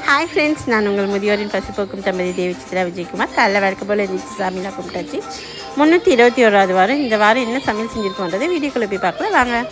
Hi friends, நான் உங்கள் முதியோரின் பசுப்போக்கும் தம்பதி தேவி சித்ரா விஜயகுமார். காலைல வழக்க போல் இருந்துச்சு, சாமிலாம் கும்பிட்டாச்சு. 321வது வாரம். இந்த வாரம் என்ன சமையல் செஞ்சுருக்கோன்றதை வீடியோக்குள்ளே போய் பார்க்கலாம் வாங்க.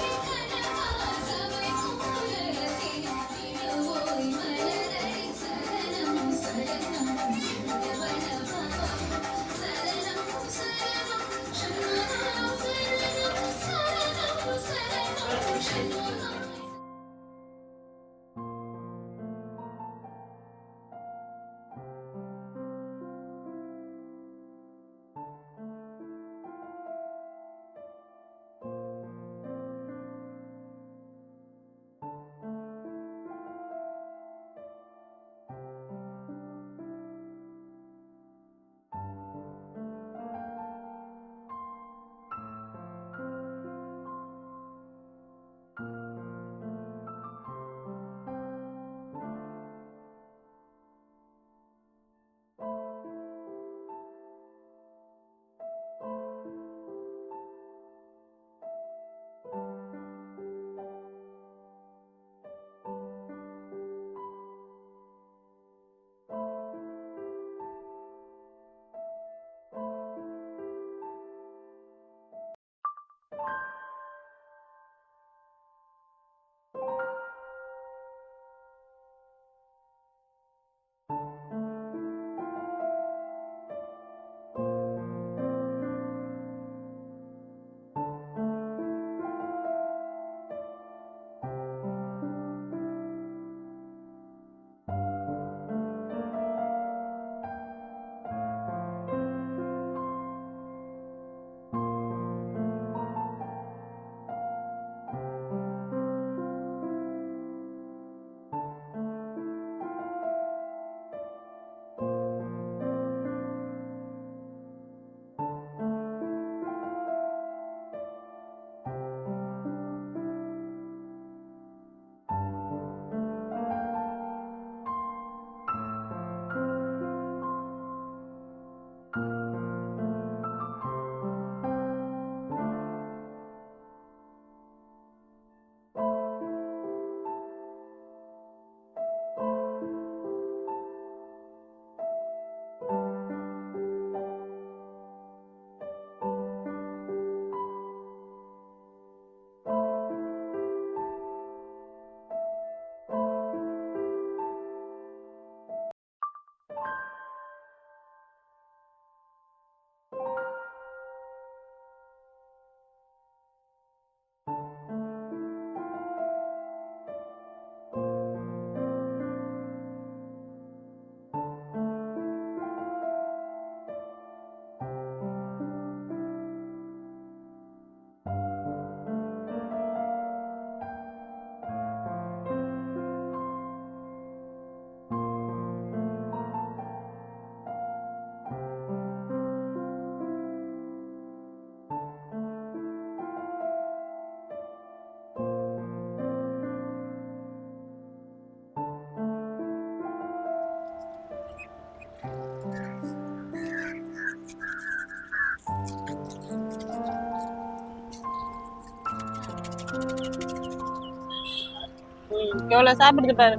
எவ்வளவு சாப்பிடுது பாரு.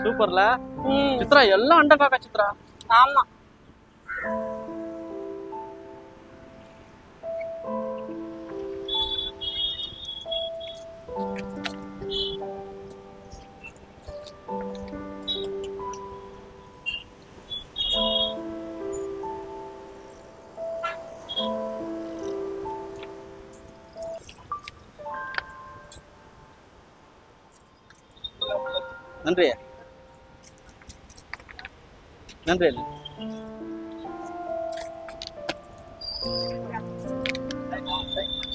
சூப்பர்ல. சித்ரா எல்லாம் அண்டக்காக்கா சித்ரா. ஆமா, நன்றி நன்றி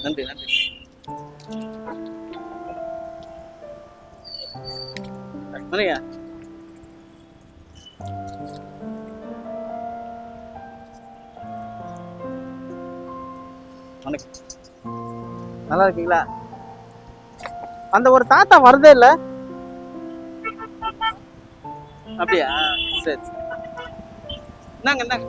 நன்றி நன்றி. நன்றியா. வணக்கம். நல்லா இருக்கீங்களா? அந்த ஒரு தாத்தா வரதே இல்லை. அப்படியா? சரி சரி. என்னங்க என்னங்க.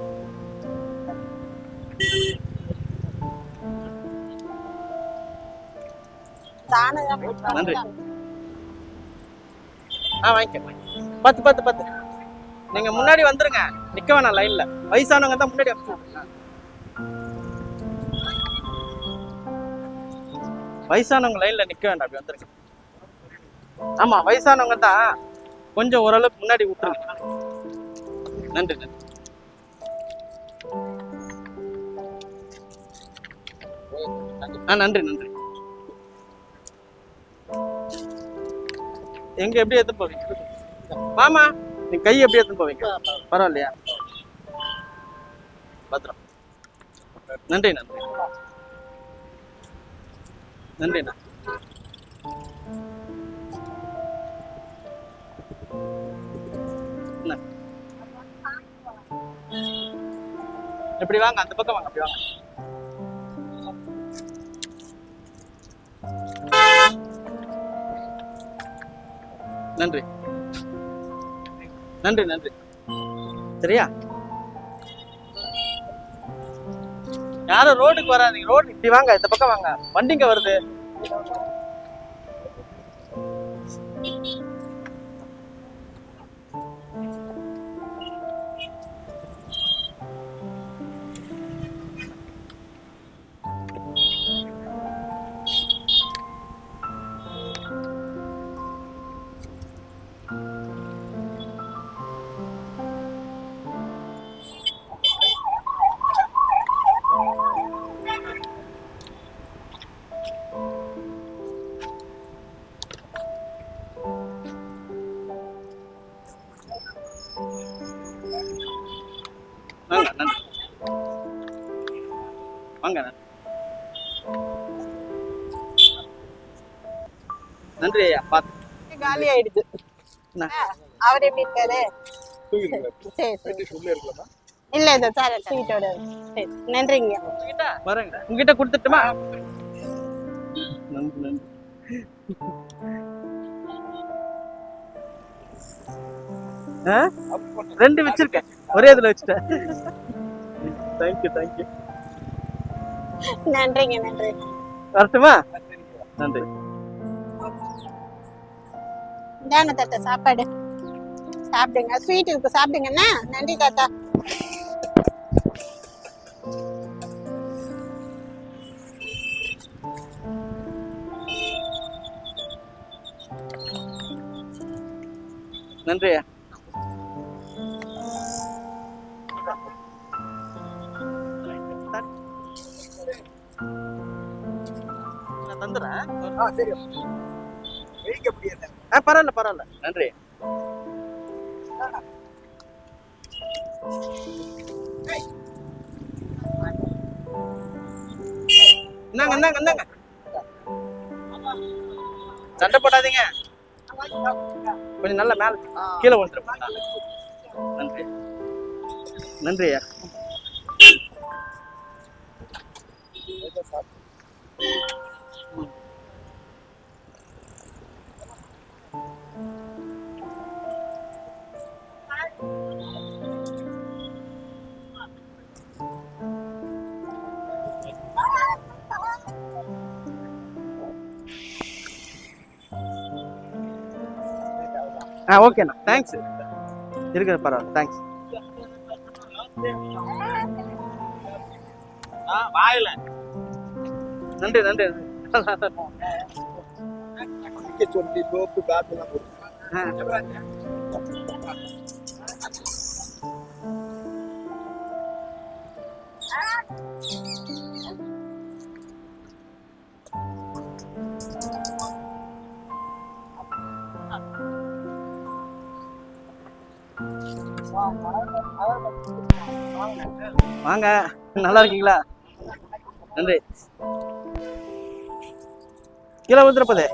நன்றி. வாங்கிக்க. பத்து நீங்க முன்னாடி வந்துருங்க, நிக்க வேணாம் லைன்ல. வயசானவங்க தான் முன்னாடி அனுப்பிச்சு. வயசானவங்க லைன்ல நிக்க வேண்டாம், அப்படி வந்துருங்க. ஆமா, வயசானவங்க தான் கொஞ்சம் ஓரளவுக்கு முன்னாடி விட்டுருங்க. நன்றி நன்றி. நன்றி நன்றி. எங்க எப்படி எடுத்து போவீங்க மாமா? நீங்க கை எப்படி எடுத்து போவீங்க? பரவாயில்லையா? பத்திரம். நன்றி நன்றி நன்றிண்ணா. எப்படி வாங்க, அந்த பக்கம் வாங்க, அப்படி வாங்க. நன்றி நன்றி நன்றி. சரியா? யாரும் ரோடுக்கு வராதீங்க, ரோடு இப்படி வாங்க, இந்த பக்கம் வாங்க, வண்டிங்க வருது. வாங்க நன்றி வாங்க நன்றி ஐயா. பார்த்து காலி ஆயிடுது. அவர் எப்படி இருக்காரு? சரி சரி. இல்ல இந்த சார் ஸ்வீட்டோட. சரி நன்றிங்க. வரேங்க, உங்ககிட்ட கொடுத்துட்டுமா? நன்றி நன்றி. ரெண்டு வச்சிருக்கேன், ஒரே இதுல வச்சுட்டேன். Thank you thank you. நன்றிங்க நன்றி. வரட்டுமா? நன்றி. இந்தாங்க தாத்தா சாப்பாடு சாப்பிடுங்க. ஸ்வீட் இருக்கு சாப்பிடுங்கண்ணா. நன்றி தாத்தா. நன்றி. தந்துறேன். பரவாயில்ல பரவாயில்ல. நன்றி. என்னங்க என்னங்க என்னங்க, சண்டை போடாதீங்க, கொஞ்சம் நல்ல மேல கீழே வந்துடும். நன்றி நன்றியா. ஓகேண்ணா, தேங்க்ஸ். இருக்கிற பரவாயில்ல, தேங்க்ஸ். வாயில நன்றி நன்றி. வாங்க, நல்லா இருக்கீங்களா? நன்றி. கீழே வந்துருப்பதே.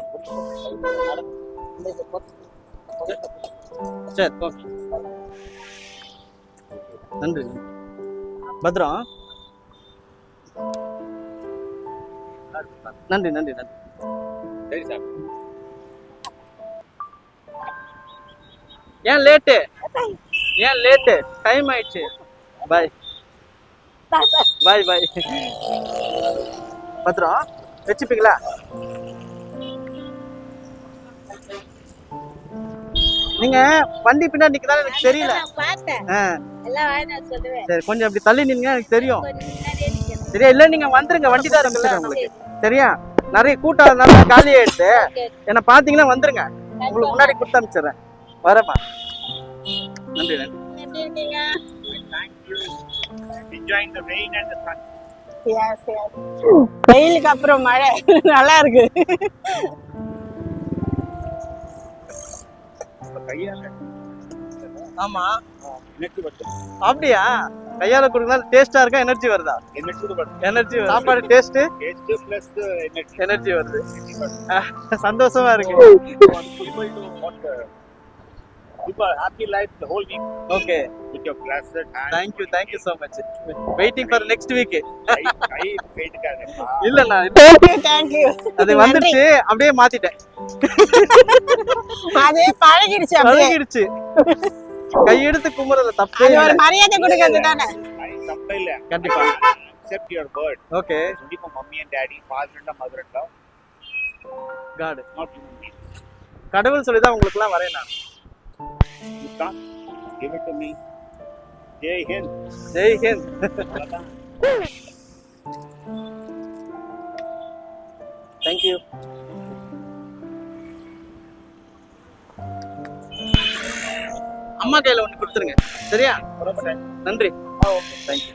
சரி ஓகே, நன்றி. பத்ரம். நன்றி நன்றி நன்றி. சரி சார். ஏன் லேட்டு? ஏன் லேட்டு? டைம் ஆயிடுச்சு. பாய் பாய் பாய். பத்திரம் வச்சுப்பீங்களா? நீங்க வண்டி பின்னாடி நிக்கதான் எனக்கு தெரியல. பார்த்தேன் ஆ, எல்லாம் வாயினா சொல்லுவேன் சரி கொஞ்சம் அப்படி தள்ளி நின்னுங்க, எனக்கு தெரியும். சரியா? இல்ல நீங்க வந்துருங்க, வண்டி தான் இருக்குல்ல உங்களுக்கு. சரியா? நிறைய கூட்டம் அதனால காலி ஆயிடுச்சு. என்ன பாத்தீங்கன்னா வந்துருங்க, உங்களுக்கு முன்னாடி கொடுத்து அனுப்பிச்சிடுறேன். வரேம்மா. நன்றி நன்றி. எப்படி இருக்கீங்க? Enjoying the rain and the sun. Yes, yes. வெயிலுக்கு அப்புறம் மழை நல்லா இருக்கு. ஆமா Energy வருது. அப்படியா? கையால குடுக்கறதால டேஸ்டா இருக்கா, எனர்ஜி வருதா? Energy வருது. எனர்ஜி வருது. சாப்பாடு taste Taste plus energy. Energy வருது. சந்தோஷமா இருக்கு. People to want people happy life the whole week okay, with your blessed hand. thank you so much. Waiting for next week. கை வெயிட் காரேப்பா. இல்ல நான் Thank you. அது வந்துருச்சு, அப்படியே மாத்திட்டேன். அதே பழகிடுச்சு அப்படியே. பழகிடுச்சு. கையெடுத்து கும்புறதுல தப்பே அது ஒரு இல்ல. மரியாதை கொடுக்கிறது தானே. I தப்பே இல்ல. கண்டிப்பா. Accept your word. Okay, Only for mommy and daddy, father and mother and love. God. Not you me. கடவுள் சொல்லி தான் உங்களுக்கு எல்லாம் வரேன் நான். You can't give it to me. Jai Hind. Jai Hind. Thank you. அம்மா கையில ஒண்ணு கொடுத்துருங்க. சரியா? நன்றி. Okay, thank you.